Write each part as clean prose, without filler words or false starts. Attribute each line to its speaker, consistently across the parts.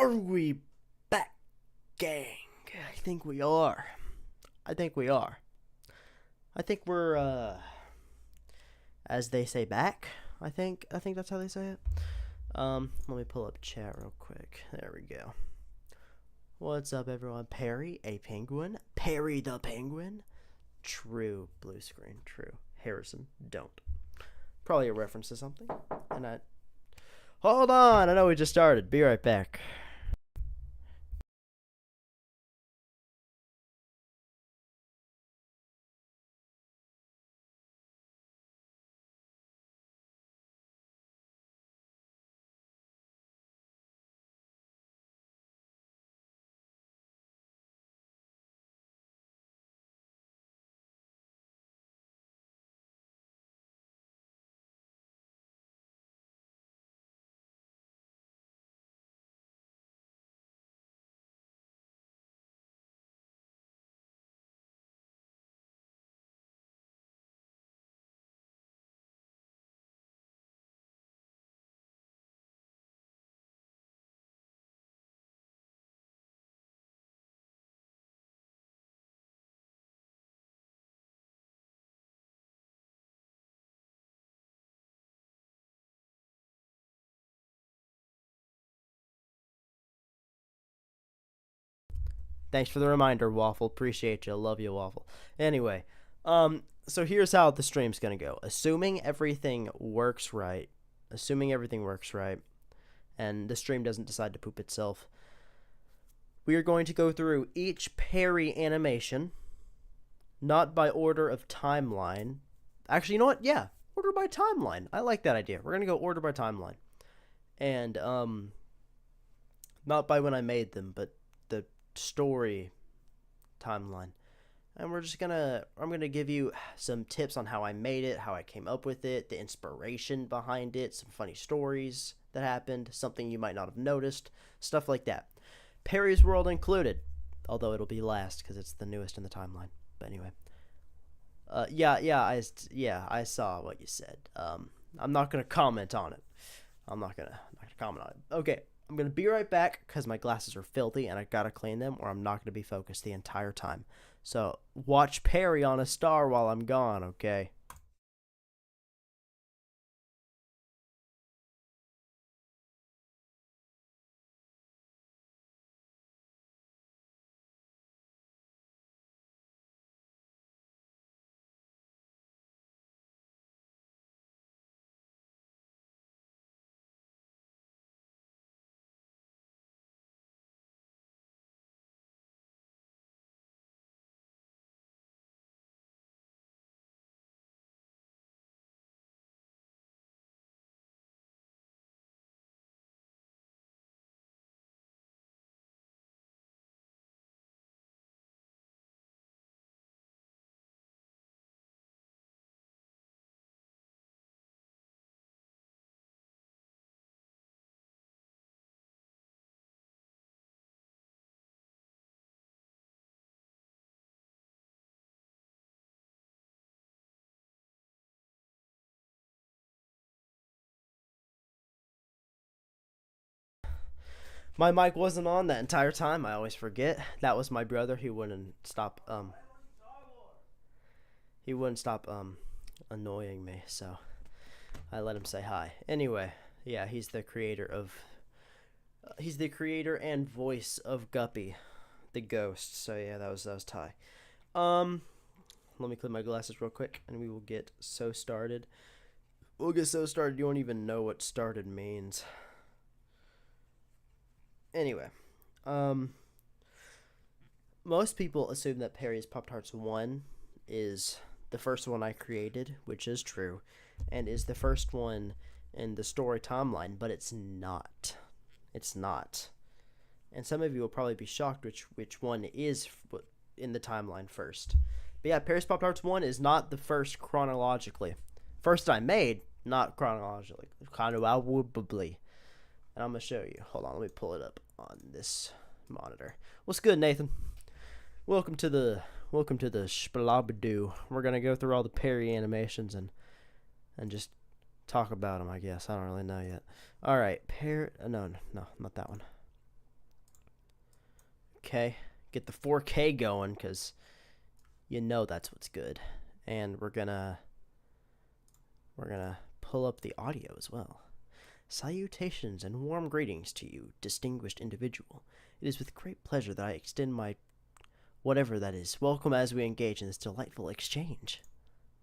Speaker 1: Are we back, gang? I think we are. I think we are. I think we're, as they say, back. I think that's how they say it. Let me pull up chat real quick. There we go. What's up, everyone? Perry, a penguin. Perry the penguin. True, blue screen. True. Harrison, don't. Probably a reference to something. Hold on. I know we just started. Be right back. Thanks for the reminder, Waffle. Appreciate you. Love you, Waffle. Anyway, so here's how the stream's gonna go. Assuming everything works right, and the stream doesn't decide to poop itself, we are going to go through each Perry animation, not by order of timeline. Actually, you know what? Yeah, order by timeline. I like that idea. We're gonna go order by timeline, and not by when I made them, but the story timeline. And I'm gonna give you some tips on how I made it, how I came up with it, the inspiration behind it, some funny stories that happened, something you might not have noticed, stuff like that. Perry's World included, although it'll be last because it's the newest in the timeline. But anyway, I saw what you said. I'm not gonna comment on it. I'm not gonna comment on it. Okay, I'm gonna be right back because my glasses are filthy and I gotta clean them, or I'm not gonna be focused the entire time. So watch Perry on a star while I'm gone, okay? My mic wasn't on that entire time. I always forget. That was my brother. He wouldn't stop annoying me, so I let him say hi. Anyway, yeah, he's the creator and voice of Guppy, the ghost. So yeah, that was Ty. Um, Let me clean my glasses real quick, and we will get so started. We'll get so started. You won't even know what started means. Anyway, um, most people assume that Perry's Pop Tarts 1 is the first one I created, which is true, and is the first one in the story timeline, but it's not. It's not. And some of you will probably be shocked which one is in the timeline first. But yeah, Perry's Pop Tarts 1 is not the first chronologically. First I made, not chronologically. Chronologically. And I'm going to show you. Hold on, let me pull it up on this monitor. What's good, Nathan? Welcome to the Splabadoo. We're going to go through all the Perry animations and just talk about them, I guess. I don't really know yet. All right, no, not that one. Okay, get the 4K going, because you know that's what's good. And we're gonna pull up the audio as well. Salutations and warm greetings to you, distinguished individual. It is with great pleasure that I extend my whatever that is. Welcome as we engage in this delightful exchange.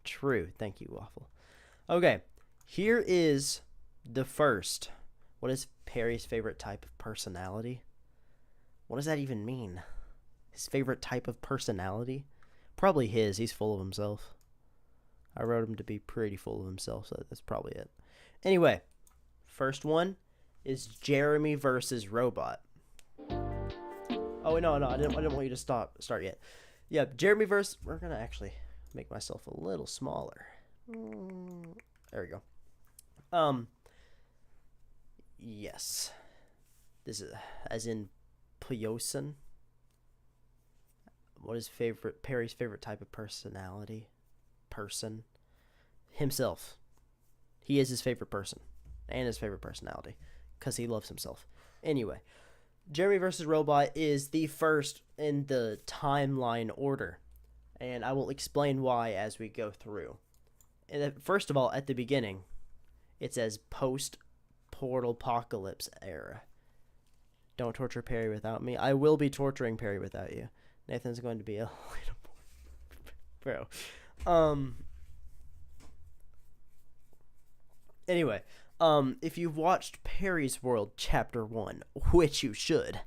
Speaker 1: True. Thank you, Waffle. Okay, here is the first. What is Perry's favorite type of personality? What does that even mean? His favorite type of personality? Probably his. He's full of himself. I wrote him to be pretty full of himself, so that's probably it. Anyway, first one is Jeremy versus Robot. Oh, no, I didn't want you to start yet. Yeah, Jeremy versus... We're going to actually make myself a little smaller. There we go. Yes. This is as in Pyoson. What is Perry's favorite type of personality? Person. Himself. He is his favorite person. And his favorite personality. Because he loves himself. Anyway. Jeremy vs. Robot is the first in the timeline order. And I will explain why as we go through. And first of all, at the beginning, it says post-Portal Apocalypse era. Don't torture Perry without me. I will be torturing Perry without you. Nathan's going to be a little bro. Anyway, if you've watched Perry's World Chapter 1, which you should,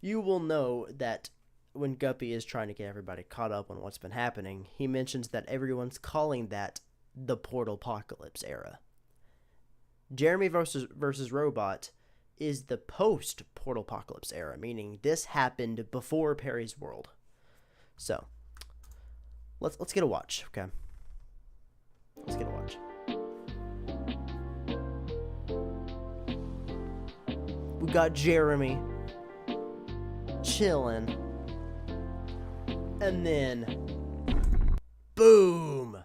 Speaker 1: you will know that when Guppy is trying to get everybody caught up on what's been happening, he mentions that everyone's calling that the Portal Apocalypse era. Jeremy versus Robot is the post-Portal Apocalypse era, meaning this happened before Perry's World. So, let's get a watch, okay? Let's get a watch. We got Jeremy chilling, and then boom,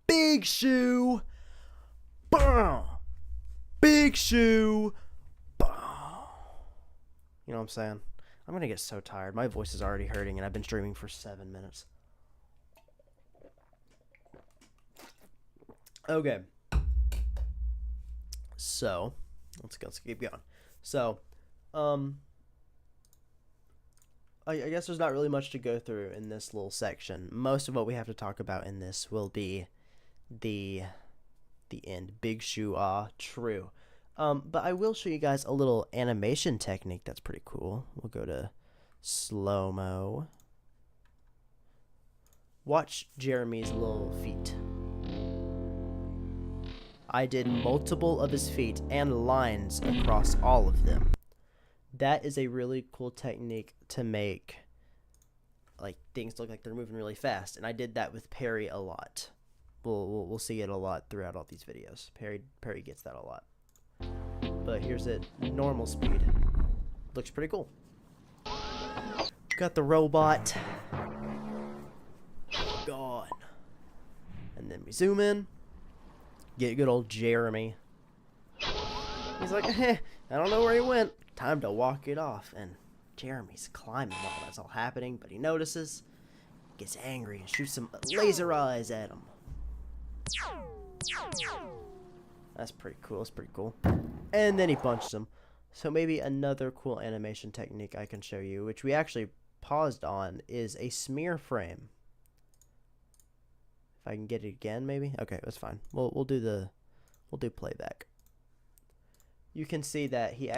Speaker 1: Big Shoe, boom, Big Shoe, boom. You know what I'm saying? I'm gonna get so tired. My voice is already hurting, and I've been streaming for 7 minutes. Okay. So, let's keep going. So, I guess there's not really much to go through in this little section. Most of what we have to talk about in this will be the end. Big Shoe, true. But I will show you guys a little animation technique that's pretty cool. We'll go to slow-mo. Watch Jeremy's little feet. I did multiple of his feet and lines across all of them. That is a really cool technique to make like things look like they're moving really fast, and I did that with Perry a lot. We'll see it a lot throughout all these videos. Perry gets that a lot. But here's it normal speed. Looks pretty cool. Got the robot gone, and then we zoom in. Get good old Jeremy. He's like, I don't know where he went. Time to walk it off. And Jeremy's climbing while that's all happening, but he notices, gets angry, and shoots some laser eyes at him. That's pretty cool. That's pretty cool. And then he punches him. So maybe another cool animation technique I can show you, which we actually paused on, is a smear frame. If I can get it again, maybe? Okay, that's fine. We'll do playback. You can see that he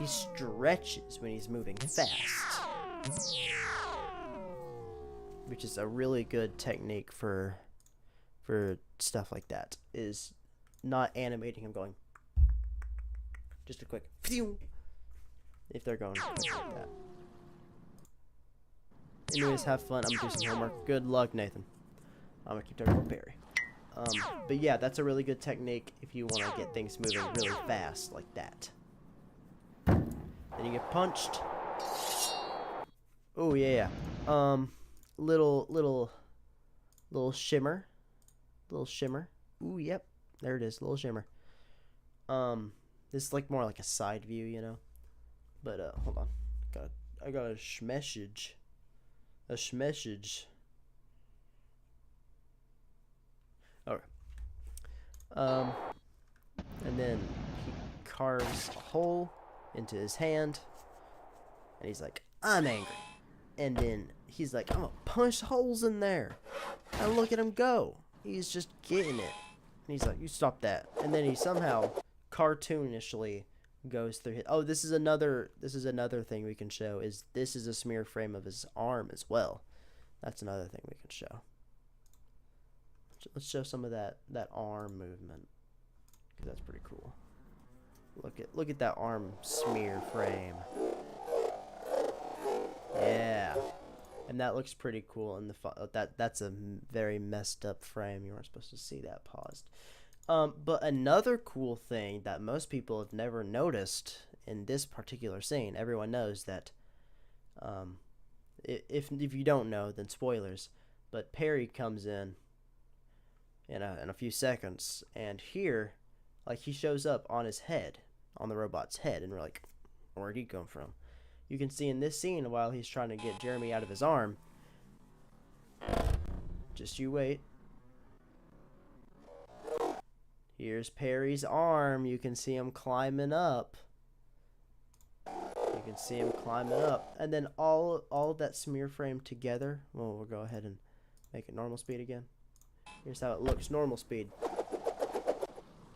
Speaker 1: stretches when he's moving fast, which is a really good technique for stuff like that. Is not animating him going just a quick phew, if they're going quick like that. Anyways, have fun. I'm gonna do some homework. Good luck, Nathan. I'm gonna keep talking about Perry. But yeah, that's a really good technique if you want to get things moving really fast like that. Then you get punched. Oh yeah. Little shimmer. Little shimmer. Ooh, yep. There it is. Little shimmer. This is like more like a side view, you know. But hold on, I got a shmessage, a shmessage. All right. And then he carves a hole into his hand, and he's like, "I'm angry." And then he's like, "I'm gonna punch holes in there." And look at him go. He's just getting it. And he's like, "You stop that." And then he somehow cartoonishly goes through his. Oh, this is another thing we can show. Is this is a smear frame of his arm as well? That's another thing we can show. Let's show some of that arm movement, because that's pretty cool. Look at that arm smear frame. Yeah, and that looks pretty cool. And that's a very messed up frame. You weren't supposed to see that paused. But another cool thing that most people have never noticed in this particular scene, everyone knows that. If you don't know, then spoilers. But Perry comes in a few seconds, and here, like, he shows up on his head, on the robot's head, and we're like, where'd he come from? You can see in this scene, while he's trying to get Jeremy out of his arm, just you wait. Here's Perry's arm. You can see him climbing up. You can see him climbing up. And then all of that smear frame together. Well, we'll go ahead and make it normal speed again. Here's how it looks, normal speed.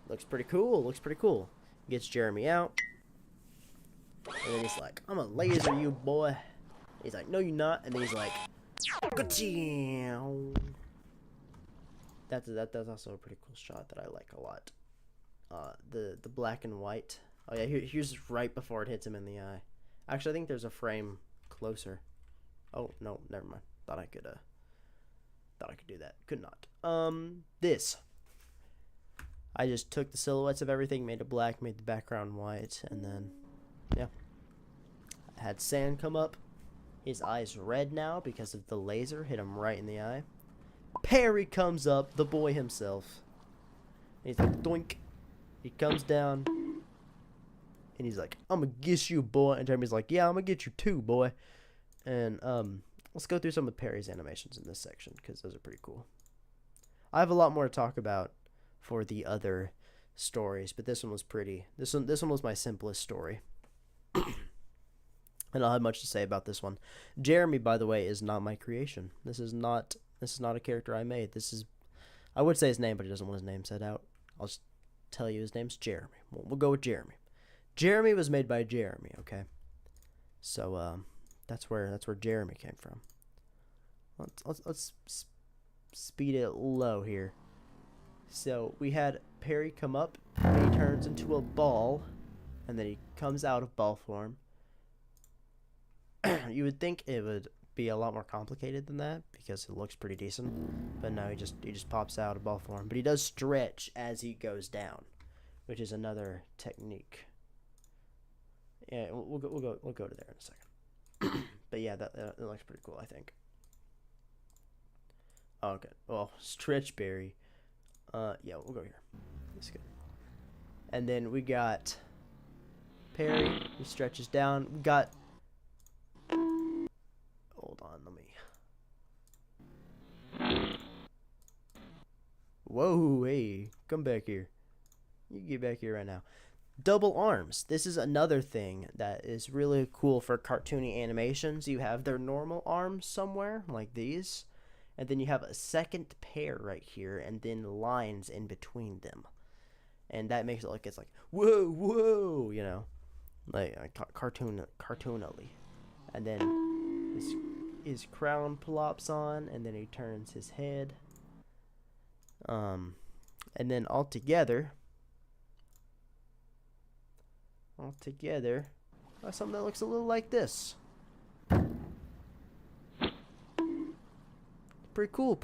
Speaker 1: Looks pretty cool. Looks pretty cool. Gets Jeremy out. And then he's like, "I'm gonna laser you, boy." He's like, "No, you're not." And then he's like, "Ka-chow." That's also a pretty cool shot that I like a lot. The black and white. Oh yeah, here's right before it hits him in the eye. Actually, I think there's a frame closer. Oh no, never mind. Thought I could do that. Could not. This. I just took the silhouettes of everything, made it black, made the background white, and then, yeah. I had sand come up. His eye's red now because of the laser hit him right in the eye. Perry comes up, the boy himself. He's like, doink. He comes down, and he's like, "I'm gonna get you, boy." And Jeremy's like, "Yeah, I'm gonna get you too, boy." And let's go through some of Perry's animations in this section, because those are pretty cool. I have a lot more to talk about for the other stories, but this one was pretty. This one was my simplest story. And I'll have much to say about this one. Jeremy, by the way, is not my creation. This is not a character I made. I would say his name, but he doesn't want his name said out. I'll just tell you his name's Jeremy. We'll go with Jeremy. Jeremy was made by Jeremy, okay? So that's where Jeremy came from. Let's speed it low here. So we had Perry come up, and he turns into a ball, and then he comes out of ball form. You would think it would be a lot more complicated than that, because it looks pretty decent, but no, he just pops out of ball form. But he does stretch as he goes down, which is another technique. Yeah, we'll go to there in a second. But yeah, that looks pretty cool, I think. Oh, okay. Well, Stretch Berry. Yeah, we'll go here. That's good. And then we got Perry. He stretches down. We got. Hold on, let me. Whoa, hey, come back here. You get back here right now. Double arms. This is another thing that is really cool for cartoony animations. You have their normal arms somewhere, like these, and then you have a second pair right here, and then lines in between them. And that makes it look, it's like, whoa, whoa, you know, like cartoonily. And then his crown plops on, and then he turns his head. And then all together, something that looks a little like this. Pretty cool.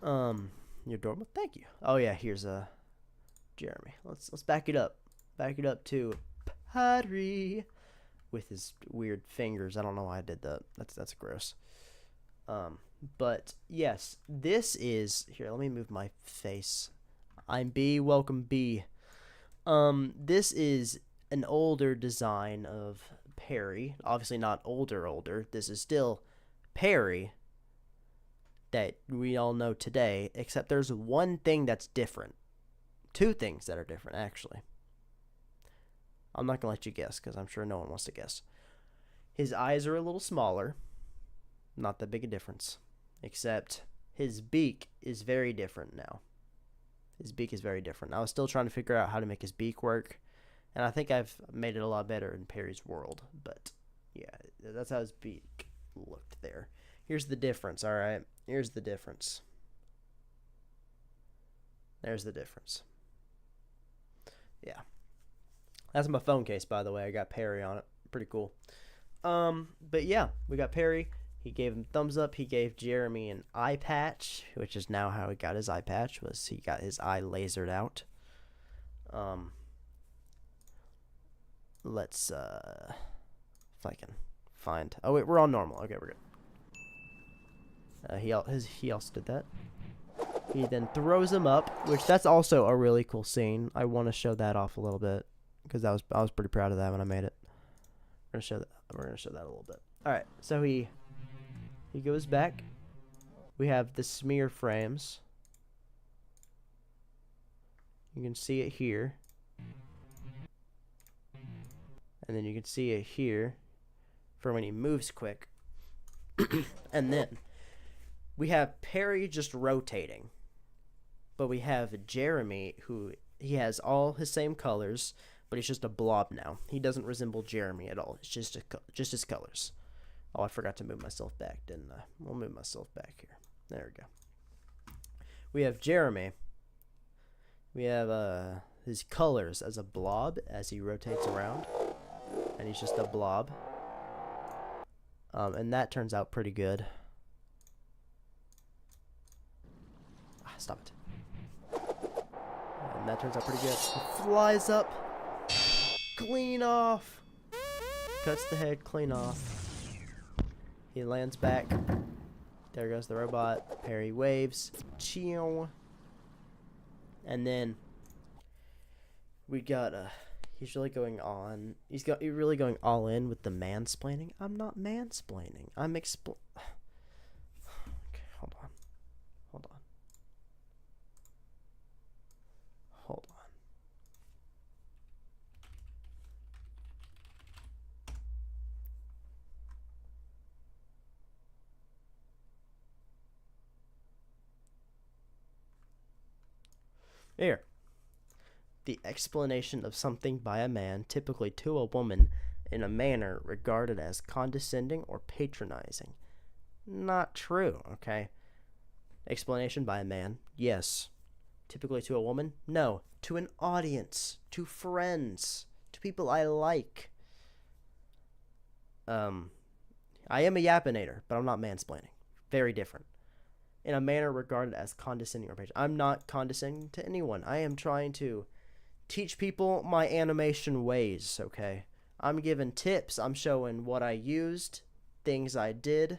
Speaker 1: You're adorable. Thank you. Oh yeah, here's Jeremy. Let's back it up. Back it up to Perry with his weird fingers. I don't know why I did that. That's gross. But yes, this is here. Let me move my face. I'm B. Welcome B. This is an older design of Perry. Obviously not older. This is still Perry that we all know today, except there's one thing that's different. Two things that are different, actually. I'm not going to let you guess because I'm sure no one wants to guess. His eyes are a little smaller. Not that big a difference. Except his beak is very different now. His beak is very different. I was still trying to figure out how to make his beak work. And I think I've made it a lot better in Perry's world. But, yeah, that's how his beak looked there. Here's the difference, alright? Here's the difference. There's the difference. Yeah. That's my phone case, by the way. I got Perry on it. Pretty cool. But yeah, we got Perry. He gave him thumbs up. He gave Jeremy an eye patch, which is now how he got his eye patch, was he got his eye lasered out. Let's, if I can find, oh wait, we're on normal. Okay, we're good. He also did that. He then throws him up, which that's also a really cool scene. I want to show that off a little bit because I was pretty proud of that when I made it. We're gonna show that a little bit. All right, so he goes back. We have the smear frames. You can see it here, and then you can see it here for when he moves quick. And then we have Perry just rotating. But we have Jeremy, who he has all his same colors, but he's just a blob now. He doesn't resemble Jeremy at all. It's just just his colors. Oh, I forgot to move myself back, didn't I? We'll move myself back here. There we go. We have Jeremy. We have his colors as a blob as he rotates around. And he's just a blob. And that turns out pretty good. Stop it. And that turns out pretty good. He flies up. Clean off. Cuts the head clean off. He lands back. There goes the robot. Perry waves. Chew. And then we got he's really going on. He's really going all in with the mansplaining. I'm not mansplaining. I'm Okay, hold on. Here. The explanation of something by a man, typically to a woman, in a manner regarded as condescending or patronizing. Not true, okay? Explanation by a man, yes. Typically to a woman, no. To an audience, to friends, to people I like. I am a yappinator, but I'm not mansplaining. Very different. In a manner regarded as condescending or patronizing. I'm not condescending to anyone. I am trying to teach people my animation ways, okay? I'm giving tips. I'm showing what I used, things I did,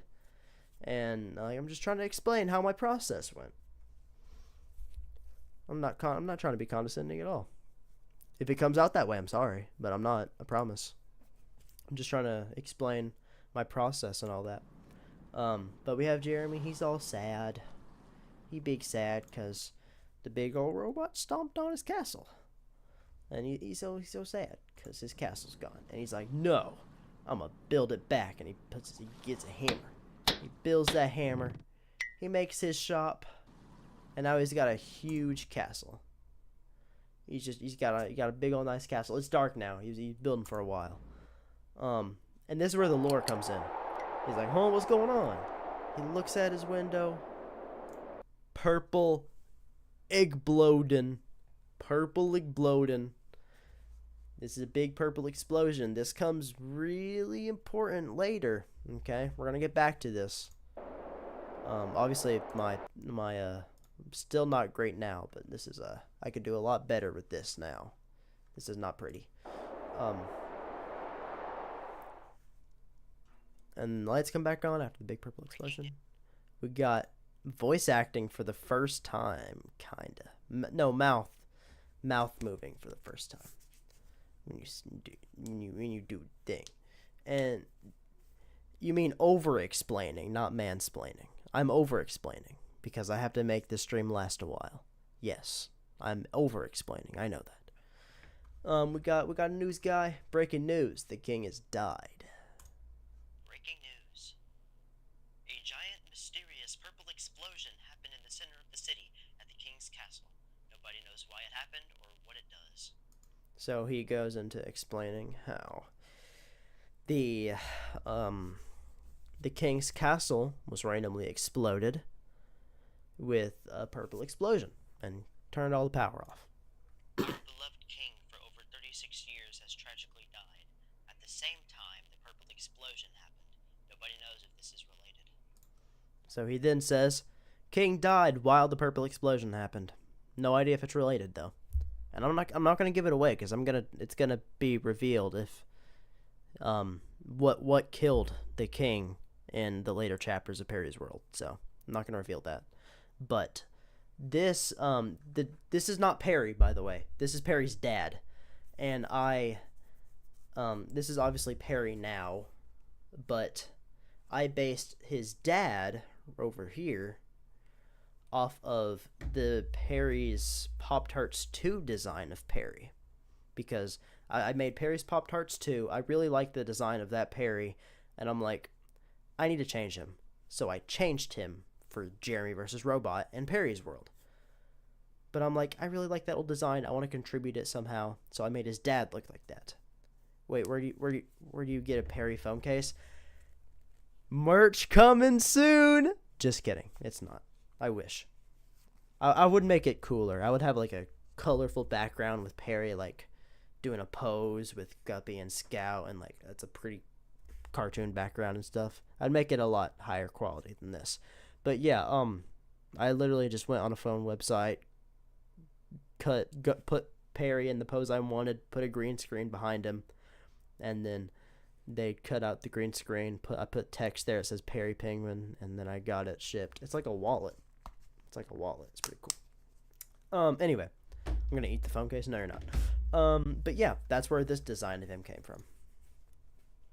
Speaker 1: and I'm just trying to explain how my process went. I'm not trying to be condescending at all. If it comes out that way, I'm sorry, but I'm not. I promise. I'm just trying to explain my process and all that. But we have Jeremy. He's all sad. He big sad because the big old robot stomped on his castle. And he's so sad because his castle's gone. And he's like, no, I'm going to build it back. And he gets a hammer. He builds that hammer. He makes his shop. And now he's got a huge castle. He's got a big old nice castle. It's dark now. He's building for a while. And this is where the lore comes in. He's like, oh, what's going on? He looks at his window. Purple Igblodin. This is a big purple explosion. This comes really important later. Okay, we're gonna get back to this. Obviously my still not great now, but this is I could do a lot better with this now. This is not pretty. And the lights come back on after the big purple explosion. We got voice acting for the first time, kinda. No, mouth moving for the first time. when you do thing. And you mean over explaining, not mansplaining. I'm over explaining because I have to make this stream last a while. Yes, I'm over explaining. I know that. We got a news guy. Breaking news: the king has died.
Speaker 2: Breaking news. A giant, mysterious purple explosion happened in the center of the city at the king's castle. Nobody knows why it happened or what it does.
Speaker 1: So he goes into explaining how the king's castle was randomly exploded with a purple explosion and turned all the power off.
Speaker 2: The beloved king for over 36 years has tragically died. At the same time, the purple explosion happened. Nobody knows if this is related.
Speaker 1: So he then says, "King died while the purple explosion happened. No idea if it's related though." And I'm not gonna give it away because it's gonna be revealed if what killed the king in the later chapters of Perry's World. So I'm not gonna reveal that. But this this is not Perry, by the way. This is Perry's dad, and this is obviously Perry now, but I based his dad over here off of the Perry's Pop-Tarts 2 design of Perry, because I made Perry's Pop-Tarts 2. I really like the design of that Perry, and I'm like, I need to change him. So I changed him for Jeremy vs. Robot and Perry's World. But I'm like, I really like that old design. I want to contribute it somehow. So I made his dad look like that. Wait, where do you get a Perry phone case? Merch coming soon. Just kidding. It's not. I wish. I would make it cooler. I would have like a colorful background with Perry like doing a pose with Guppy and Scout, and like that's a pretty cartoon background and stuff. I'd make it a lot higher quality than this. But yeah, I literally just went on a phone website, put Perry in the pose I wanted, put a green screen behind him, and then they cut out the green screen. I put text there. It says Perry Penguin, and then I got it shipped. It's like a wallet. It's pretty cool. Anyway, I'm gonna eat the phone case. No, you're not. But yeah, that's where this design of him came from.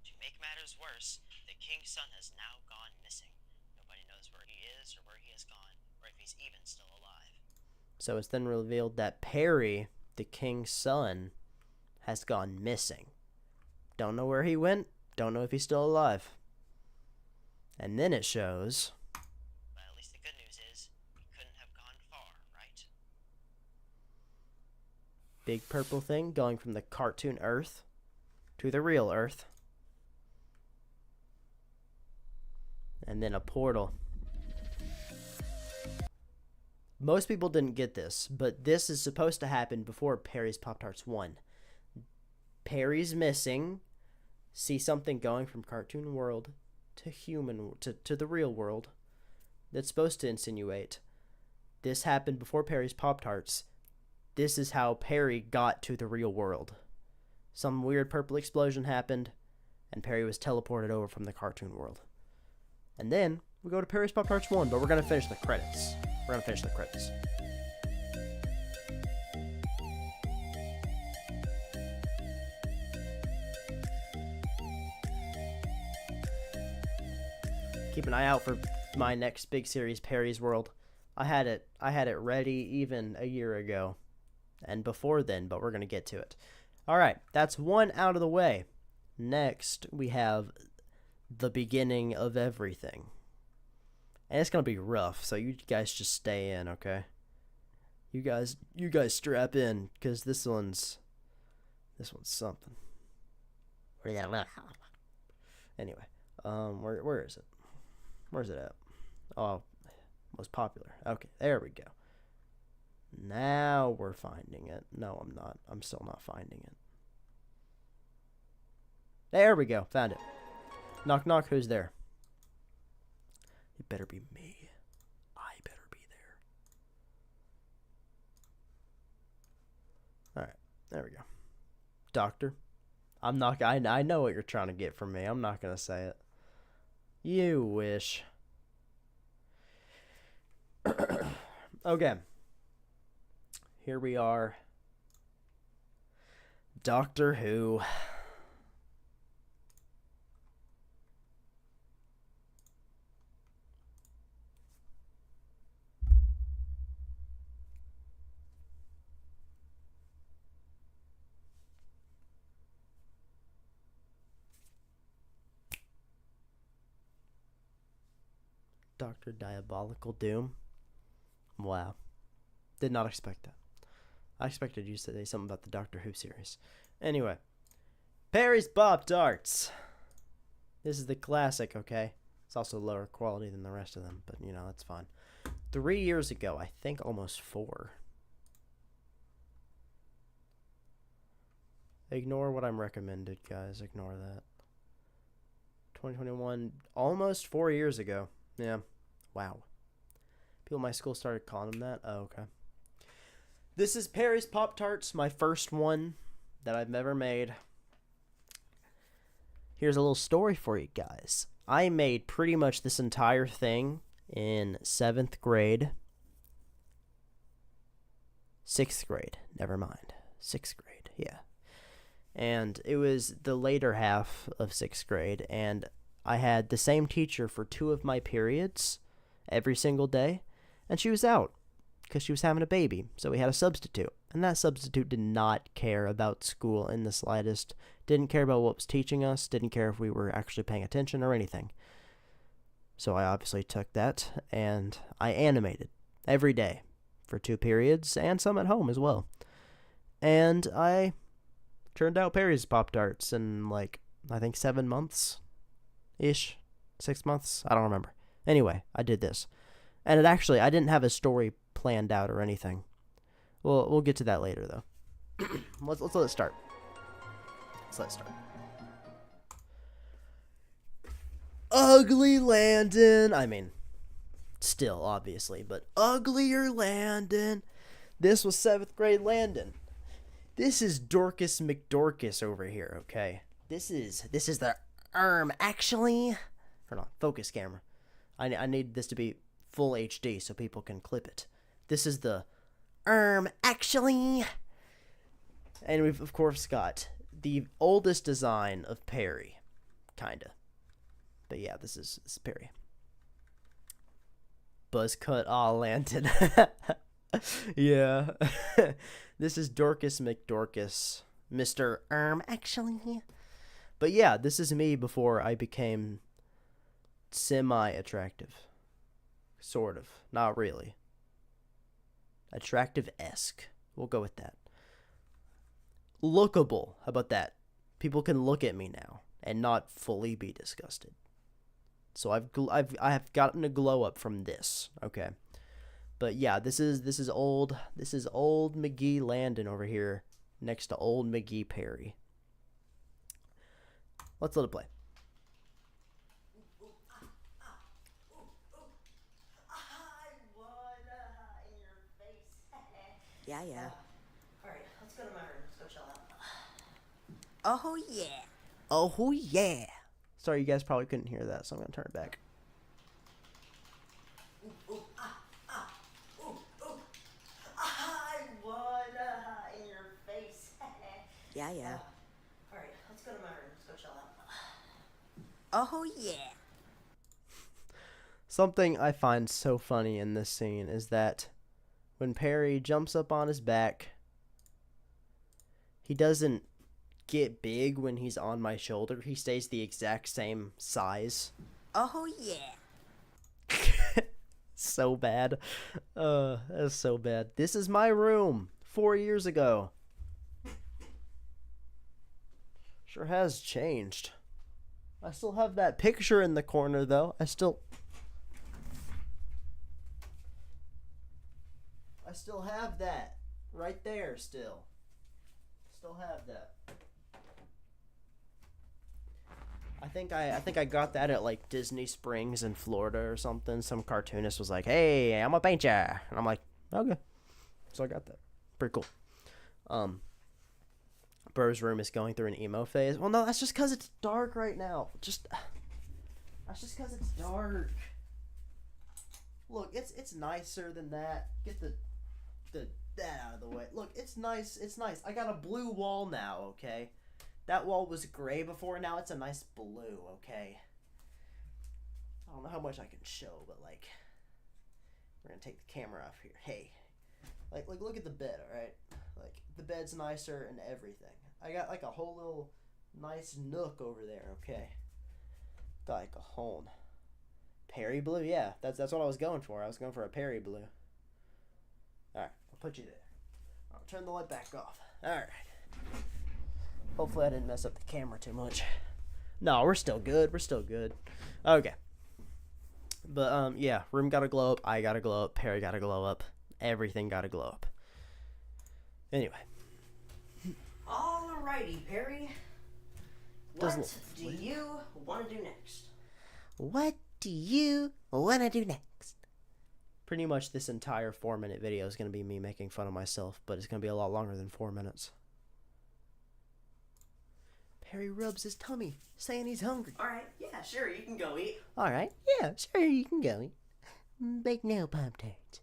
Speaker 2: To make matters worse, the king's son has now gone missing. Nobody knows where he is or where he has gone, or if he's even still alive.
Speaker 1: So it's then revealed that Perry, the king's son, has gone missing. Don't know where he went. Don't know if he's still alive. And then it shows.
Speaker 2: But at least the good news is, he couldn't have gone far, right?
Speaker 1: Big purple thing going from the cartoon Earth to the real Earth. And then a portal. Most people didn't get this, but this is supposed to happen before Perry's Pop-Tarts 1. Perry's missing. See something going from cartoon world to to the real world. That's supposed to insinuate this happened before Perry's Pop-Tarts. This is how Perry got to the real world. Some weird purple explosion happened, and Perry was teleported over from the cartoon world. And then we go to Perry's Pop-Tarts 1, but we're going to finish the credits. Keep an eye out for my next big series, Perry's World. I had it ready even a year ago and before then, but we're going to get to it. All right, that's one out of the way. Next, we have the beginning of everything. And it's going to be rough, so you guys just stay in, okay? You guys strap in, because this one's something. Anyway, where is it? Where's it at? Oh, most popular. Okay, there we go. Now we're finding it. No, I'm not. I'm still not finding it. There we go. Found it. Knock, knock. Who's there? It better be me. I better be there. Alright. There we go. Doctor. I'm not... I know what you're trying to get from me. I'm not going to say it. You wish. Okay. Here we are. Doctor Who. Dr. Diabolical Doom. Wow. Did not expect that. I expected you to say something about the Doctor Who series. Anyway. Perry's Pop-Tarts. This is the classic, okay? It's also lower quality than the rest of them, but, you know, that's fine. 3 years ago, I think almost 4. Ignore what I'm recommended, guys. Ignore that. 2021, almost 4 years ago. Yeah. Wow. People in my school started calling them that. Oh, okay. This is Perry's Pop-Tarts, my first one that I've ever made. Here's a little story for you guys. I made pretty much this entire thing in 7th grade. 6th grade. Never mind. 6th grade. Yeah. And it was the later half of 6th grade, and I had the same teacher for 2 of my periods every single day, and she was out because she was having a baby, so we had a substitute. And that substitute did not care about school in the slightest, didn't care about what was teaching us, didn't care if we were actually paying attention or anything. So I obviously took that, and I animated every day for 2 periods, and some at home as well. And I turned out Perry's Pop-Tarts in, like, I think 7 months-ish. 6 months? I don't remember. Anyway, I did this. And it actually, I didn't have a story planned out or anything. We'll get to that later, though. Let's let it start. Ugly Landon. I mean, still, obviously, but uglier Landon. This was 7th grade Landon. This is Dorcas McDorcas over here, okay? This is the actually. Hold on, focus camera. I need this to be full HD so people can clip it. This is the actually. And we've, of course, got the oldest design of Perry. Kinda. But yeah, this is Perry. Buzz cut, Landon. Yeah. This is Dorcas McDorcas. Mr. actually. But yeah, this is me before I became semi-attractive. Sort of. Not really. Attractive-esque. We'll go with that. Lookable. How about that? People can look at me now and not fully be disgusted. So I have gotten a glow up from this. Okay. But yeah, this is old McGee Landon over here next to old McGee Perry. Let's let it play.
Speaker 3: Yeah.
Speaker 1: Alright, let's go to my room. Let's go chill out.
Speaker 3: Oh, yeah.
Speaker 1: Oh, yeah. Sorry, you guys probably couldn't hear that, so I'm going to turn it back. I wanna in your face.
Speaker 3: Yeah.
Speaker 1: Alright, let's go to my room. Let's go chill out.
Speaker 3: Oh, yeah.
Speaker 1: Something I find so funny in this scene is that when Perry jumps up on his back, he doesn't get big when he's on my shoulder. He stays the exact same size.
Speaker 3: Oh, yeah.
Speaker 1: So bad. That's so bad. This is my room 4 years ago. Sure has changed. I still have that picture in the corner, though. I still have that right there still have that. I think I got that at like Disney Springs in Florida or something. Some cartoonist was like, "Hey, I'm gonna paint ya," and I'm like, "Okay." So I got that. Pretty cool. Burr's room is going through an emo phase. Well, no, that's just because it's dark right now. That's just because it's dark. Look, it's nicer than that. Get that out of the way. Look, it's nice. It's nice. I got a blue wall now, okay? That wall was gray before. Now it's a nice blue, okay? I don't know how much I can show, but, like, we're going to take the camera off here. Hey. Like, look at the bed, alright? Like, the bed's nicer and everything. I got, like, a whole little nice nook over there, okay? Got, like, a home. Perry blue? Yeah, that's what I was going for. I was going for a Perry blue. Alright, I'll put you there. I'll turn the light back off. Alright. Hopefully I didn't mess up the camera too much. No, we're still good. We're still good. Okay. But, yeah, room gotta glow up. I gotta glow up. Perry gotta glow up. Everything gotta glow up. Anyway.
Speaker 3: Alrighty, Perry. What do you want to do next?
Speaker 1: What do you want to do next? Pretty much this entire 4-minute video is going to be me making fun of myself, but it's going to be a lot longer than 4 minutes. Perry rubs his tummy, saying he's hungry.
Speaker 3: Alright, yeah, sure, you can go eat.
Speaker 1: Alright, yeah, sure, you can go eat. But no Pop-Tarts.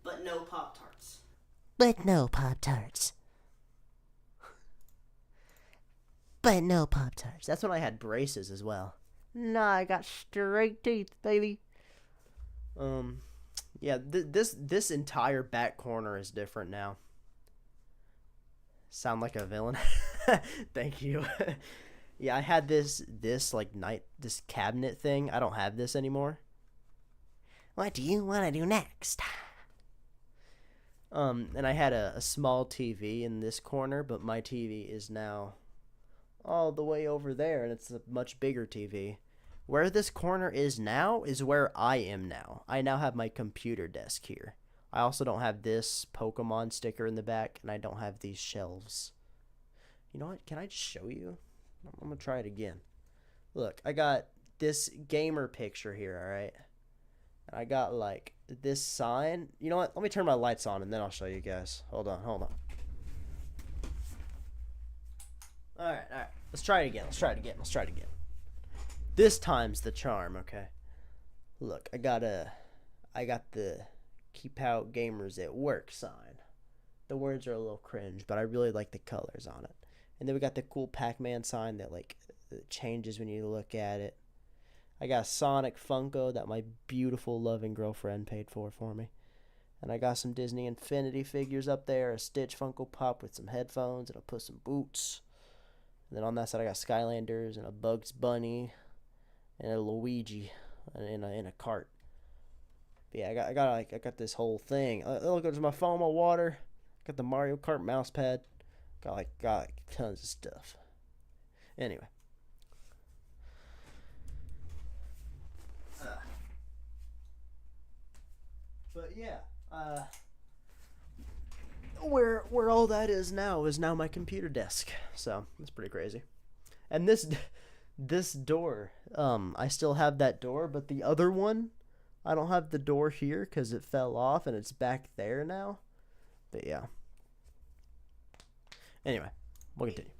Speaker 3: But no Pop-Tarts.
Speaker 1: But no Pop-Tarts. But no Pop-Tarts. That's when I had braces as well. Nah, I got straight teeth, baby. Yeah, this entire back corner is different now. Sound like a villain? Thank you. Yeah, I had this cabinet thing. I don't have this anymore. What do you want to do next? And I had a small TV in this corner, but my TV is now all the way over there, and it's a much bigger TV. Where this corner is now is where I am now. I now have my computer desk here. I also don't have this Pokemon sticker in the back, and I don't have these shelves. You know what? Can I just show you? I'm going to try it again. Look, I got this gamer picture here, alright? And I got, like, this sign. You know what? Let me turn my lights on, and then I'll show you guys. Hold on. Alright. Let's try it again. This time's the charm, okay? Look, I got the Keep Out Gamers at Work sign. The words are a little cringe, but I really like the colors on it. And then we got the cool Pac-Man sign that, like, changes when you look at it. I got a Sonic Funko that my beautiful loving girlfriend paid for me. And I got some Disney Infinity figures up there, a Stitch Funko Pop with some headphones, and I'll put some boots. And then on that side I got Skylanders and a Bugs Bunny and a Luigi in a cart. But yeah, I got this whole thing. Look, there's my phone, my water. Got the Mario Kart mouse pad. Got tons of stuff. Anyway. But yeah, where all that is now my computer desk. So that's pretty crazy. And this door, I still have that door, but the other one, I don't have the door here because it fell off and it's back there now. But yeah. Anyway, we'll continue.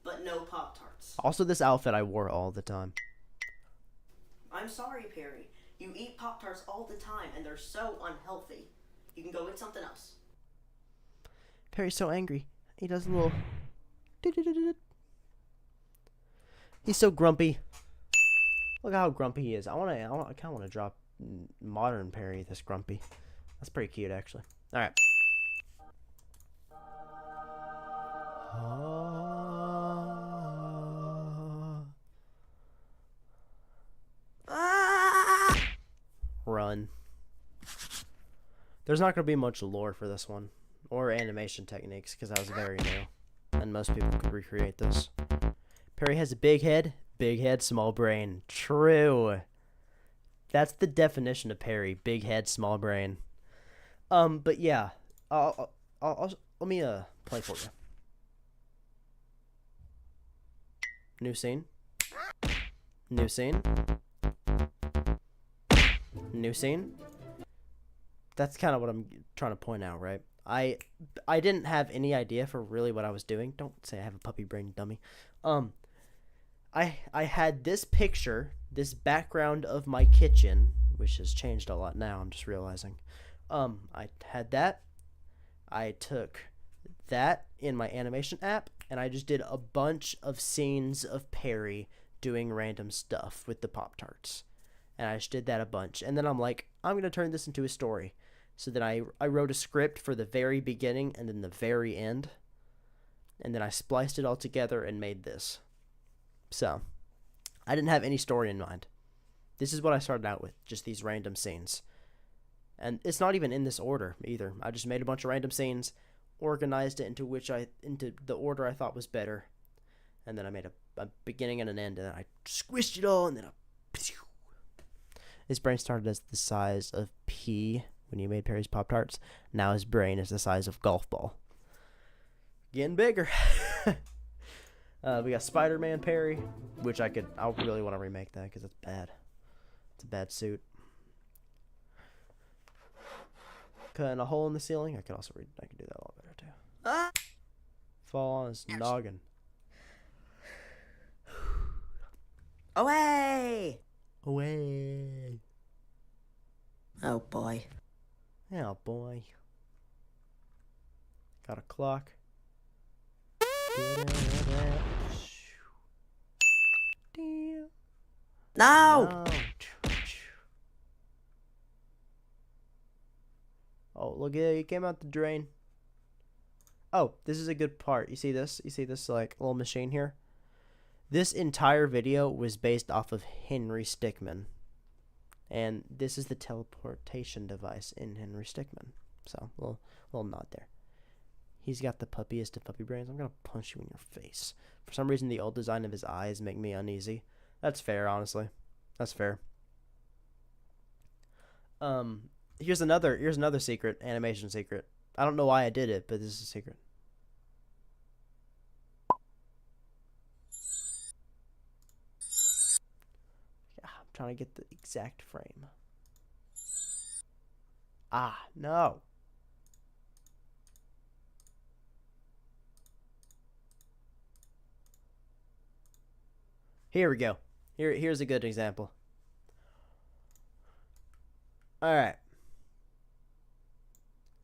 Speaker 3: But no Pop-Tarts.
Speaker 1: Also, this outfit I wore all the time.
Speaker 3: I'm sorry, Perry. You eat Pop-Tarts all the time, and they're so unhealthy. You can go eat something else.
Speaker 1: Perry's so angry. He does a little... He's so grumpy. Look how grumpy he is. I kind of want to drop modern Perry this grumpy. That's pretty cute, actually. All right. Run. There's not going to be much lore for this one, or animation techniques, because I was very new, and most people could recreate this. Perry has a big head, small brain. True. That's the definition of Perry: big head, small brain. But yeah, let me play for you. New scene. New scene. New scene. That's kind of what I'm trying to point out, right? I didn't have any idea for really what I was doing. Don't say I have a puppy brain, dummy. I had this picture, this background of my kitchen, which has changed a lot now, I'm just realizing. I had that. I took that in my animation app, and I just did a bunch of scenes of Perry doing random stuff with the Pop-Tarts. And I just did that a bunch. And then I'm like, I'm going to turn this into a story. So then I wrote a script for the very beginning and then the very end. And then I spliced it all together and made this. So, I didn't have any story in mind. This is what I started out with, just these random scenes. And it's not even in this order either. I just made a bunch of random scenes, organized it into the order I thought was better. And then I made a beginning and an end, and then I squished it all, and then his brain started as the size of pea when you made Perry's Pop-Tarts. Now his brain is the size of golf ball. Getting bigger. We got Spider-Man Perry, which I really want to remake that because it's bad. It's a bad suit. Cutting a hole in the ceiling. I could do that a lot better too. Fall on his noggin.
Speaker 3: Away!
Speaker 1: Away.
Speaker 3: Oh boy.
Speaker 1: Oh boy. Got a clock.
Speaker 3: No!
Speaker 1: Oh, look at it. He came out the drain. Oh, this is a good part. You see this? You see this, like, little machine here? This entire video was based off of Henry Stickmin. And this is the teleportation device in Henry Stickmin. So, little nod there. He's got the puppiest of puppy brains. I'm going to punch you in your face. For some reason, the old design of his eyes make me uneasy. That's fair, honestly. That's fair. Here's another secret, animation secret. I don't know why I did it, but this is a secret. Yeah, I'm trying to get the exact frame. Ah, no. Here we go. Here's a good example. Alright.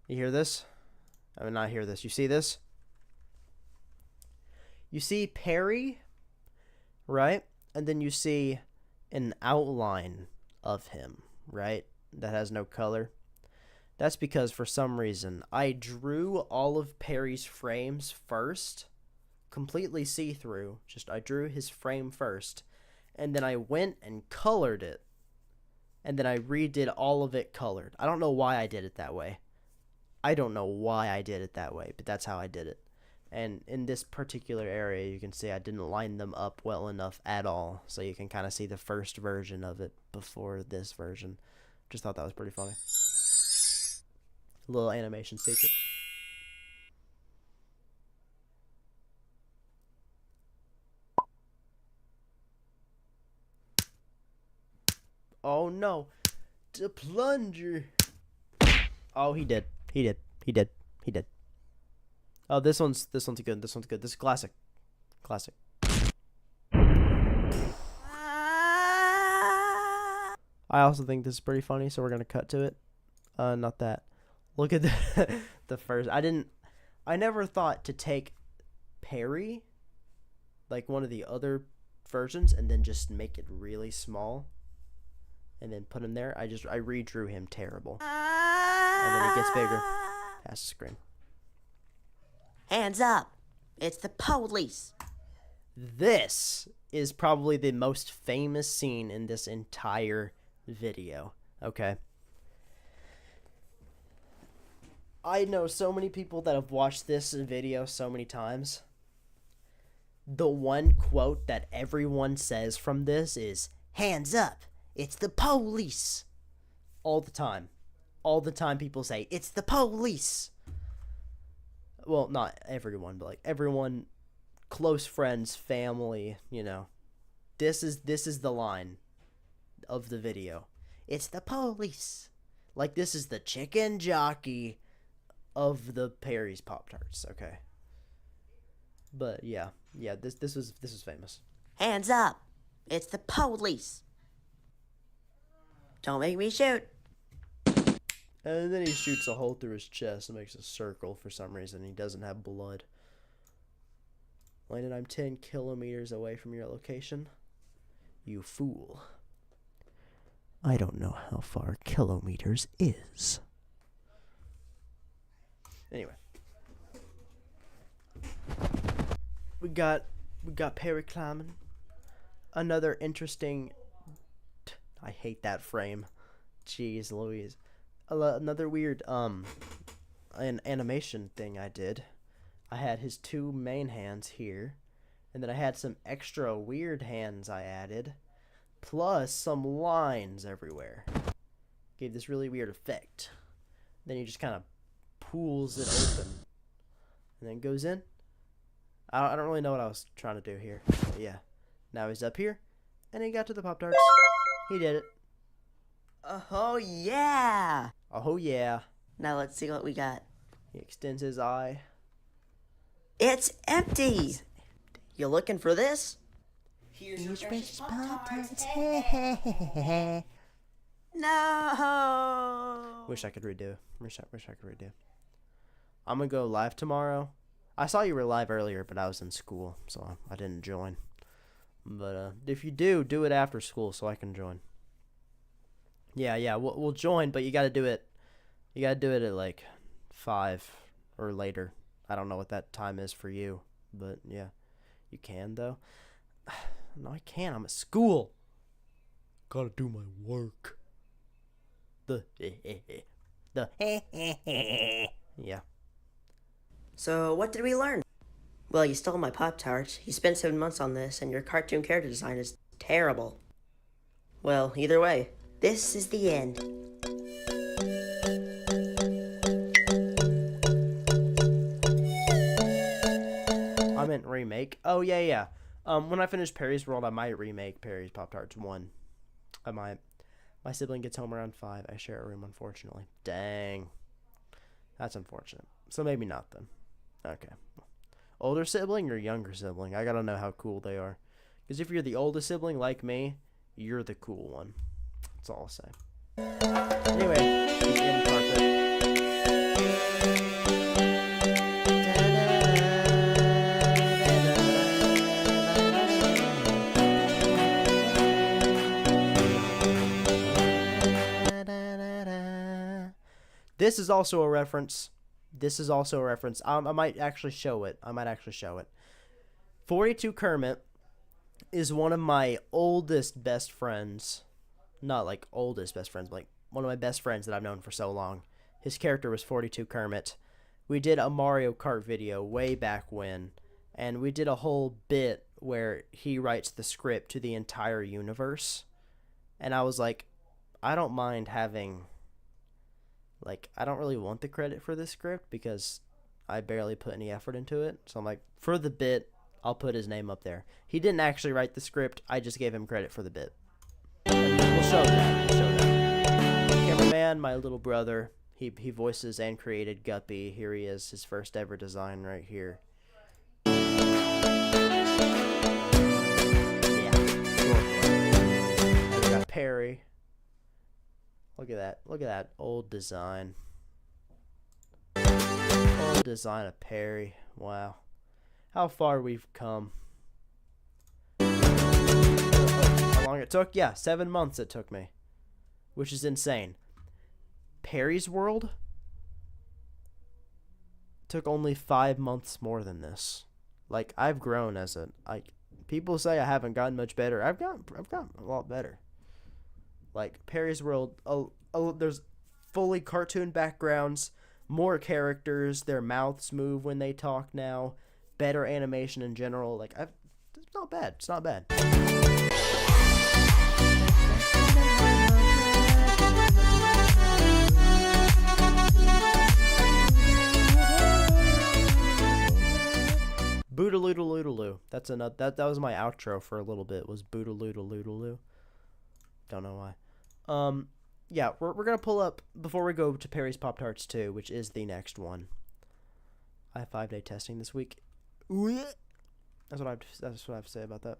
Speaker 1: You hear this? I mean, not hear this. You see this? You see Perry, right? And then you see an outline of him, right? That has no color. That's because for some reason, I drew all of Perry's frames first. Completely see-through. I drew his frame first. And then I went and colored it. And then I redid all of it colored. I don't know why I did it that way. But that's how I did it. And in this particular area, you can see I didn't line them up well enough at all. So you can kind of see the first version of it before this version. Just thought that was pretty funny. A little animation secret. Oh no. The plunger. Oh, he did. Oh, this one's good. This is classic. I also think this is pretty funny, so we're gonna cut to it. Not that. Look at the first. I never thought to take Perry, like one of the other versions, and then just make it really small. And then put him there. I redrew him terrible. And then he gets bigger. Past the screen.
Speaker 3: Hands up. It's the police.
Speaker 1: This is probably the most famous scene in this entire video. Okay. I know so many people that have watched this video so many times. The one quote that everyone says from this is, "Hands up. It's the police." All the time. All the time people say, "It's the police." Well, not everyone, but like everyone, close friends, family, you know. This is the line of the video. "It's the police." Like this is the chicken jockey of the Perry's Pop-Tarts, okay? But yeah, this was famous.
Speaker 3: Hands up. It's the police. Don't make me shoot.
Speaker 1: And then he shoots a hole through his chest and makes a circle for some reason. He doesn't have blood. Landon, I'm 10 kilometers away from your location. You fool. I don't know how far kilometers is. Anyway. We got Perry climbing. Another interesting... I hate that frame. Jeez Louise. Another weird an animation thing I did. I had his two main hands here, and then I had some extra weird hands I added, plus some lines everywhere. Gave this really weird effect. Then he just kind of pulls it open, and then goes in. I don't really know what I was trying to do here, but yeah. Now he's up here, and he got to the Pop-Tarts. He did it.
Speaker 3: Oh, yeah.
Speaker 1: Oh, yeah.
Speaker 3: Now let's see what we got.
Speaker 1: He extends his eye.
Speaker 3: It's empty. You looking for this? Here's your precious Pop-Tarts. No.
Speaker 1: Wish I could redo. Wish I could redo. I'm gonna go live tomorrow. I saw you were live earlier, but I was in school, so I didn't join. But if you do it after school so I can join. Yeah, we'll join, but you gotta do it. You gotta do it at like 5 or later. I don't know what that time is for you, but yeah, you can though. No, I can't. I'm at school. Gotta do my work. Yeah.
Speaker 3: So, what did we learn? Well, you stole my Pop-Tarts, you spent 7 months on this, and your cartoon character design is terrible. Well, either way, this is the end.
Speaker 1: I meant remake. Oh, yeah. When I finish Perry's World, I might remake Perry's Pop-Tarts 1. I might. My sibling gets home around 5. I share a room, unfortunately. Dang. That's unfortunate. So maybe not then. Okay. Older sibling or younger sibling? I gotta know how cool they are. Because if you're the oldest sibling like me, you're the cool one. That's all I'll say. Anyway, begin carpet. This is also a reference. I might actually show it. 42 Kermit is one of my oldest best friends. Not like oldest best friends, but like one of my best friends that I've known for so long. His character was 42 Kermit. We did a Mario Kart video way back when, and we did a whole bit where he writes the script to the entire universe. And I was like, I don't mind having... Like, I don't really want the credit for this script because I barely put any effort into it. So I'm like, for the bit, I'll put his name up there. He didn't actually write the script. I just gave him credit for the bit. And we'll show that. Cameraman, my little brother, he voices and created Guppy. Here he is, his first ever design right here. Yeah. And we got Perry. Look at that old design. Old design of Perry. Wow. How far we've come. How long it took? Yeah, 7 months it took me. Which is insane. Perry's World took only 5 months more than this. Like, I've grown as a... people say I haven't gotten much better. I've gotten a lot better. Like, Perry's World, there's fully cartoon backgrounds, more characters, their mouths move when they talk now, better animation in general. Like, it's not bad. It's not bad. Boodaloo. That's another. That was my outro for a little bit. Was Boodaloo. Don't know why. Yeah, we're gonna pull up before we go to Perry's Pop-Tarts 2, which is the next one. I have 5-day testing this week. That's what I have to say about that.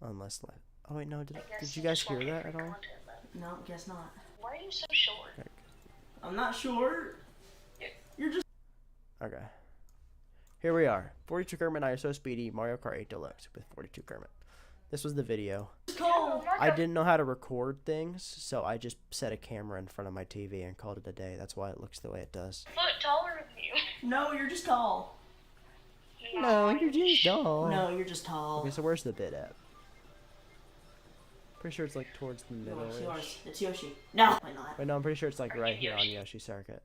Speaker 1: Unless, oh wait, no, did you guys hear that at all?
Speaker 3: No, guess not.
Speaker 2: Why are you so short?
Speaker 1: Okay.
Speaker 3: I'm not sure. You're just...
Speaker 1: Okay. Here we are. 42 Kermit and I are so speedy. Mario Kart 8 Deluxe with 42 Kermit. This was the video.
Speaker 3: cold.
Speaker 1: I didn't know how to record things, so I just set a camera in front of my TV and called it a day. That's why it looks the way it does.
Speaker 4: Foot taller than you.
Speaker 3: No, you're just tall.
Speaker 1: No, you're just tall.
Speaker 3: No, you're just tall.
Speaker 1: Okay, so where's the bit at? Pretty sure it's like towards the middle.
Speaker 3: It's yours. It's Yoshi. No, why not?
Speaker 1: Wait, no, I'm pretty sure it's like right here on Yoshi Circuit.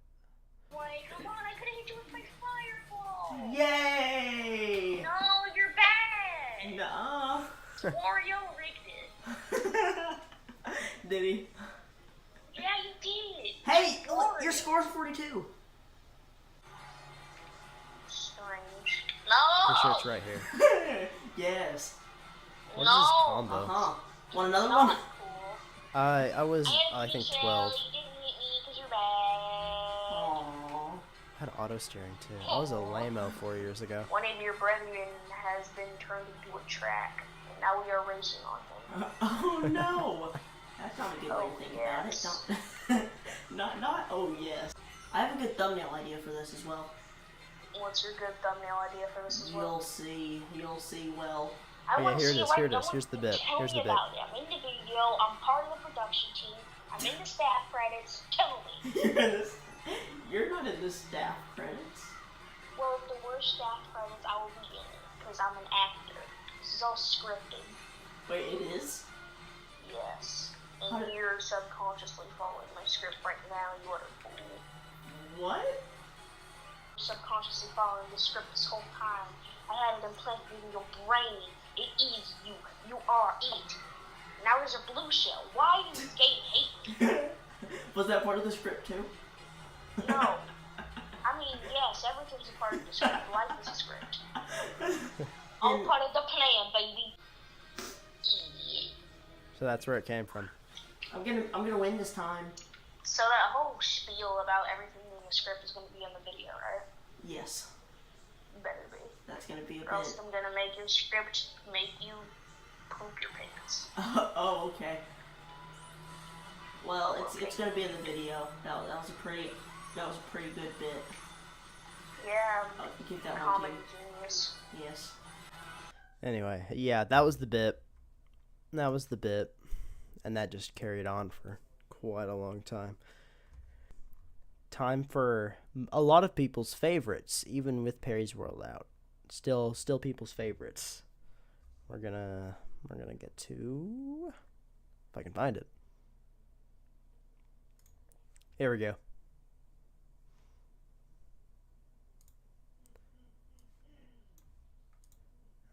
Speaker 4: Wait, come on, I could have hit you with my fireball.
Speaker 3: Yay!
Speaker 4: No, you're bad.
Speaker 3: No.
Speaker 4: Wario rigged it.
Speaker 3: Did he?
Speaker 4: Yeah, you did.
Speaker 3: Hey, look, your score's 42.
Speaker 4: Strange.
Speaker 1: Pretty sure
Speaker 4: No.
Speaker 1: it's right here.
Speaker 3: Yes.
Speaker 1: What is this
Speaker 4: No.
Speaker 1: combo?
Speaker 3: Uh-huh. Want another
Speaker 4: No,
Speaker 3: one?
Speaker 4: that's cool.
Speaker 1: I was,
Speaker 4: And
Speaker 1: I think,
Speaker 4: Michelle,
Speaker 1: 12.
Speaker 4: You didn't hit me because you're bad.
Speaker 3: Aww.
Speaker 1: I had auto steering too. I was a lame-o 4 years ago.
Speaker 4: One of your brethren has been turned into a track, and now we are racing on him.
Speaker 3: Oh no. That's not a good way
Speaker 4: Oh,
Speaker 3: to think
Speaker 4: yes.
Speaker 3: about it. Not, oh yes. I have a good thumbnail idea for this as well.
Speaker 4: What's your good thumbnail idea for this as well?
Speaker 3: You'll see well.
Speaker 4: I
Speaker 1: yeah,
Speaker 4: wanna
Speaker 1: here it
Speaker 4: see
Speaker 1: is,
Speaker 4: why
Speaker 1: here it
Speaker 4: no
Speaker 1: is,
Speaker 4: one
Speaker 1: here's the bit,
Speaker 4: tell
Speaker 1: here's
Speaker 4: me
Speaker 1: the bit.
Speaker 4: about it. I'm in the video, I'm part of the production team, I'm in the staff credits, tell me.
Speaker 3: You're not in the staff credits.
Speaker 4: Well, if there were staff credits, I would be in it, because I'm an actor. This is all scripted.
Speaker 3: Wait, it is?
Speaker 4: Yes.
Speaker 3: How
Speaker 4: And
Speaker 3: did-
Speaker 4: you're subconsciously following my script right now, you are a fool.
Speaker 3: What?
Speaker 4: Subconsciously following the script this whole time. I had it implanted in your brain. It is you. You are it. Now there's a blue shell. Why does this game hate me?
Speaker 3: Was that part of the script too?
Speaker 4: No. I mean, yes, everything's a part of the script. Life is a script. All
Speaker 3: And-
Speaker 4: part of the plan, baby. Yeah.
Speaker 1: So that's where it came from.
Speaker 3: I'm gonna win this time.
Speaker 4: So that whole spiel about everything in the script is going to be on the video, right?
Speaker 3: Yes.
Speaker 4: Better be.
Speaker 3: That's gonna be a
Speaker 4: Or else
Speaker 3: bit.
Speaker 4: I'm going to make your script make you poop your pants.
Speaker 3: Oh, okay. Well, it's gonna be in the video. That was a pretty good bit.
Speaker 4: Yeah,
Speaker 3: I'll give that one
Speaker 4: comedy
Speaker 3: to
Speaker 4: genius.
Speaker 3: you. Yes.
Speaker 1: Anyway, yeah, that was the bit. That was the bit. And that just carried on for quite a long time. Time for a lot of people's favorites, even with Perry's World out. Still people's favorites. We're gonna get to, if I can find it. Here we go.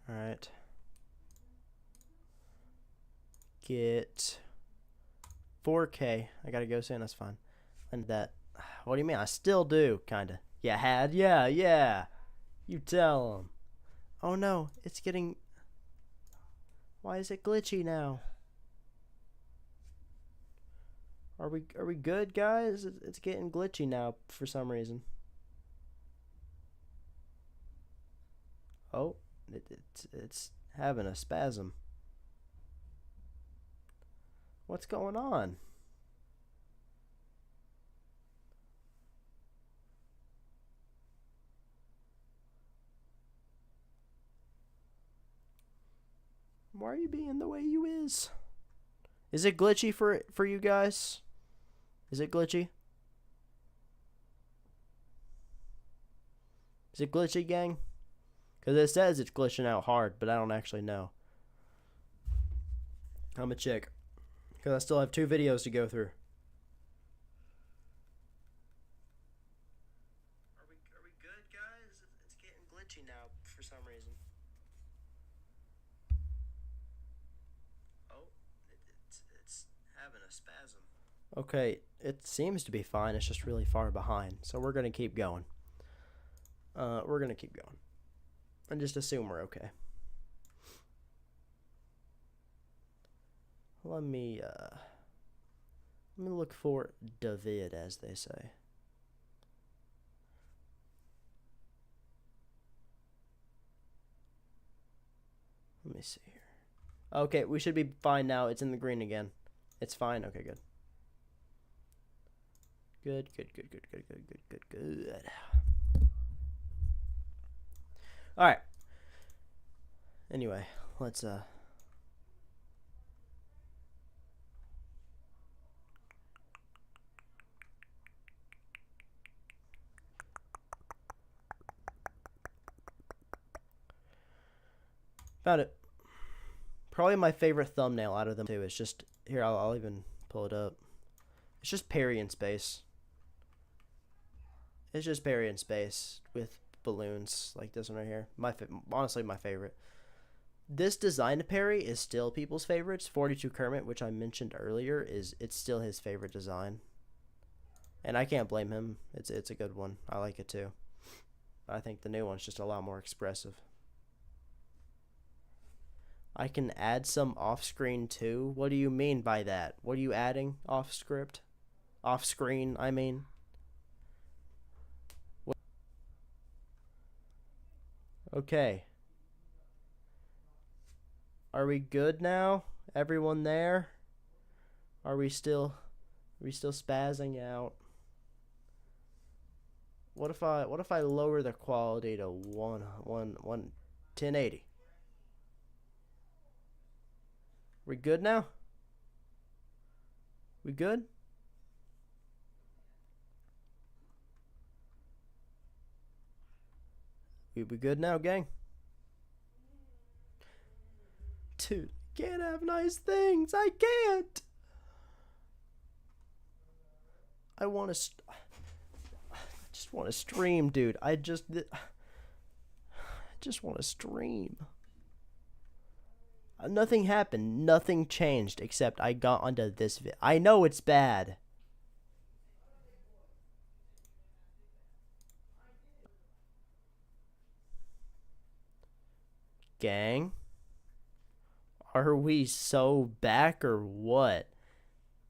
Speaker 1: All right. Get 4K. I gotta go soon. That's fine. And that. What do you mean? I still do, kinda. Yeah, had. Yeah. You tell them. Oh no, it's getting. Why is it glitchy now? Are we good, guys? It's getting glitchy now for some reason. Oh, it's having a spasm. What's going on? Why are you being the way you is? Is it glitchy for you guys? Is it glitchy? Is it glitchy, gang? Because it says it's glitching out hard, but I don't actually know. I'm a check. Because I still have 2 videos to go through. Are we good, guys? It's getting glitchy now for some reason. Oh, it's having a spasm. Okay, it seems to be fine. It's just really far behind. So we're going to keep going. We're going to keep going. And just assume we're okay. Let me look for David, as they say. Let me see here. Okay, we should be fine now. It's in the green again. It's fine. Okay, good. Good, good, good, good, good, good, good, good, good. All right. Anyway, let's found it. Probably my favorite thumbnail out of them too. It's just here. I'll even pull it up. It's just Perry in space. It's just Perry in space with balloons like this one right here. Honestly, my favorite. This design of Perry is still people's favorites. 42 Kermit, which I mentioned earlier, it's still his favorite design, and I can't blame him. It's a good one. I like it too. I think the new one's just a lot more expressive. I can add some off screen too. What do you mean by that? What are you adding off script? Off screen, I mean. What? Okay. Are we good now? Everyone there? Are we still spazzing out? What if I lower the quality to 1080? We good now? We good? We good now, gang? Dude, can't have nice things. I can't. I just want to stream, dude. I just want to stream. Nothing happened. Nothing changed except I got onto this I know it's bad. Gang? Are we so back or what?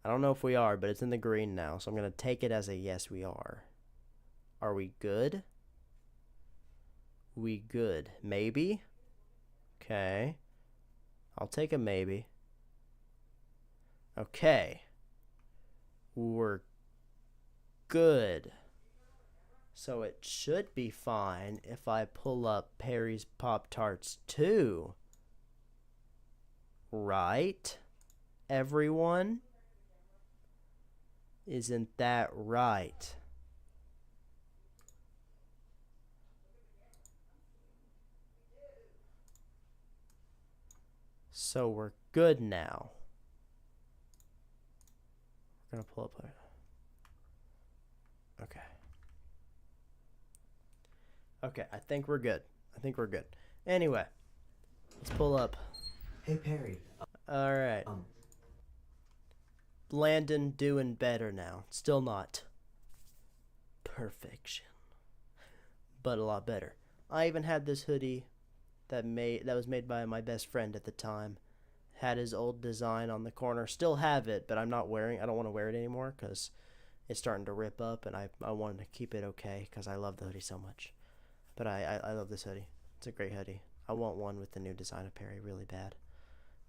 Speaker 1: I don't know if we are, but it's in the green now, so I'm going to take it as a yes, we are. Are we good? We good. Maybe? Okay. I'll take a maybe. Okay. We're good. So it should be fine if I pull up Perry's Pop-Tarts 2. Right? Everyone? Isn't that right? So we're good now. We're gonna pull up. Okay. Okay, I think we're good. Anyway, let's pull up.
Speaker 3: Hey, Perry.
Speaker 1: All right. Landon doing better now. Still not perfection, but a lot better. I even had this hoodie that was made by my best friend at the time. Had his old design on the corner. Still have it, but I don't want to wear it anymore because it's starting to rip up, and I wanted to keep it okay because I love the hoodie so much. But I love this hoodie. It's a great hoodie. I want one with the new design of Perry really bad.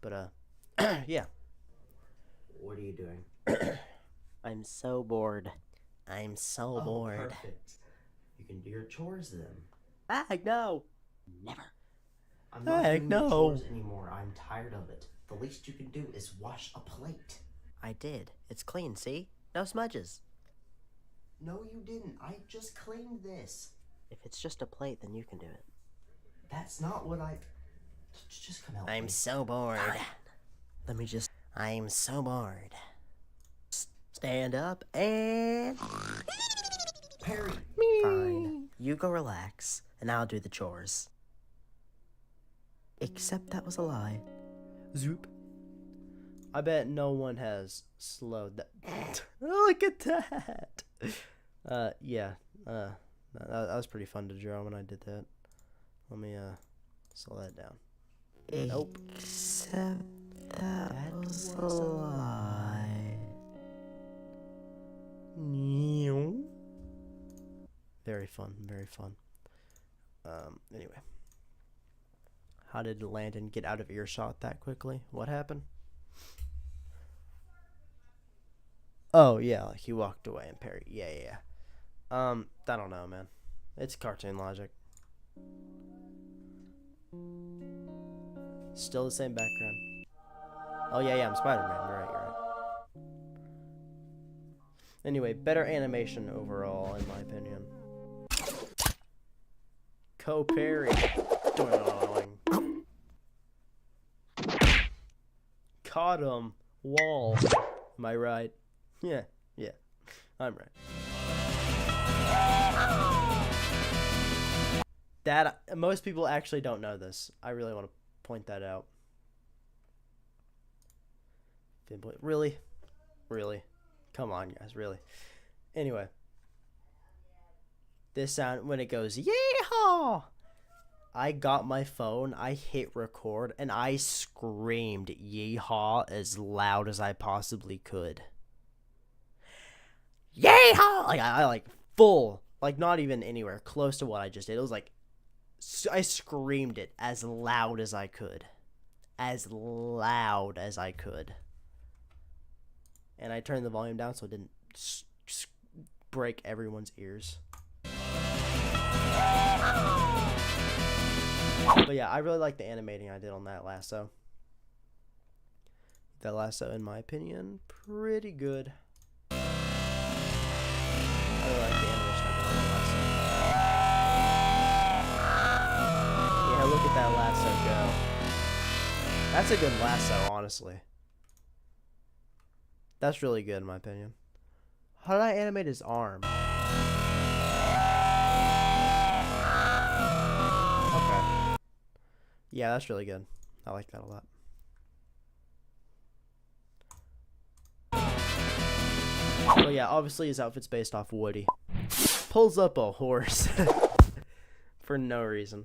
Speaker 1: But yeah.
Speaker 3: What are you doing?
Speaker 1: I'm so bored. Bored.
Speaker 3: Perfect. You can do your chores then.
Speaker 1: Heck no.
Speaker 3: Never. I'm not doing
Speaker 1: no.
Speaker 3: your chores anymore. I'm tired of it. The least you can do is wash a plate.
Speaker 1: I did. It's clean, see? No smudges.
Speaker 3: No, you didn't. I just cleaned this.
Speaker 1: If it's just a plate, then you can do it.
Speaker 3: That's not what I... Just come help me.
Speaker 1: I'm so bored. I'm so bored. Stand up and...
Speaker 3: Perry!
Speaker 1: Fine. You go relax, and I'll do the chores. Except that was a lie. Zoop. I bet no one has slowed that. Look at that! Yeah. That was pretty fun to draw when I did that. Let me, slow that down. Nope.
Speaker 3: Except that was a lie.
Speaker 1: Very fun, very fun. Anyway. How did Landon get out of earshot that quickly? What happened? Oh yeah, like he walked away and parried. Yeah. I don't know, man. It's cartoon logic. Still the same background. Oh yeah, I'm Spider-Man. You're right. Anyway, better animation overall, in my opinion. Co-parry. Caught him. Wall. Am I right? Yeah, I'm right. That most people actually don't know this. I really want to point that out. Really? Come on, guys, really. Anyway. This sound, when it goes, yeehaw! I got my phone, I hit record, and I screamed yeehaw as loud as I possibly could. Yeehaw! Like, I like, full. Like, not even anywhere close to what I just did. It was like, I screamed it as loud as I could. As loud as I could. And I turned the volume down so it didn't break everyone's ears. But yeah, I really like the animating I did on that lasso. That lasso, in my opinion, pretty good. I really like the animation I did on that lasso. Yeah, look at that lasso go. That's a good lasso, honestly. That's really good, in my opinion. How did I animate his arm? Okay. Yeah, that's really good. I like that a lot. Well, yeah, obviously his outfit's based off Woody. Pulls up a horse. For no reason.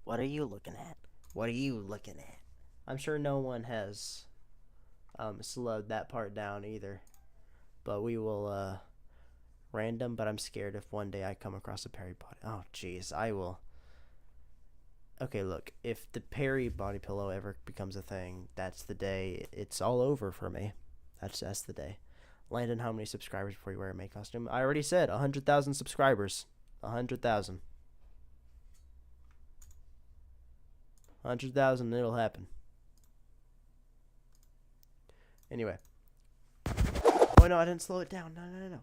Speaker 3: What are you looking at? What are you looking at?
Speaker 1: I'm sure no one has slowed that part down either. But we will, random, but I'm scared if one day I come across a Perry body. Oh, jeez, I will. Okay, look, if the Perry body pillow ever becomes a thing, that's the day it's all over for me. That's the day. Landon, how many subscribers before you wear a May costume? I already said 100,000 subscribers. 100,000. 100,000, it'll happen. Anyway. Oh, no, I didn't slow it down. No.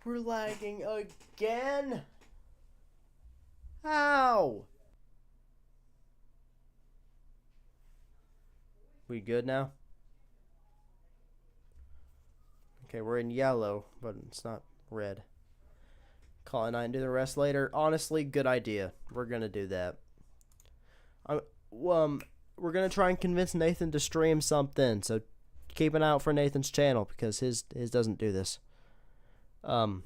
Speaker 1: We're lagging again. How? We good now? Okay, we're in yellow, but it's not red. Call it night and do the rest later. Honestly, good idea. We're gonna do that. We're gonna try and convince Nathan to stream something. So keep an eye out for Nathan's channel because his doesn't do this. But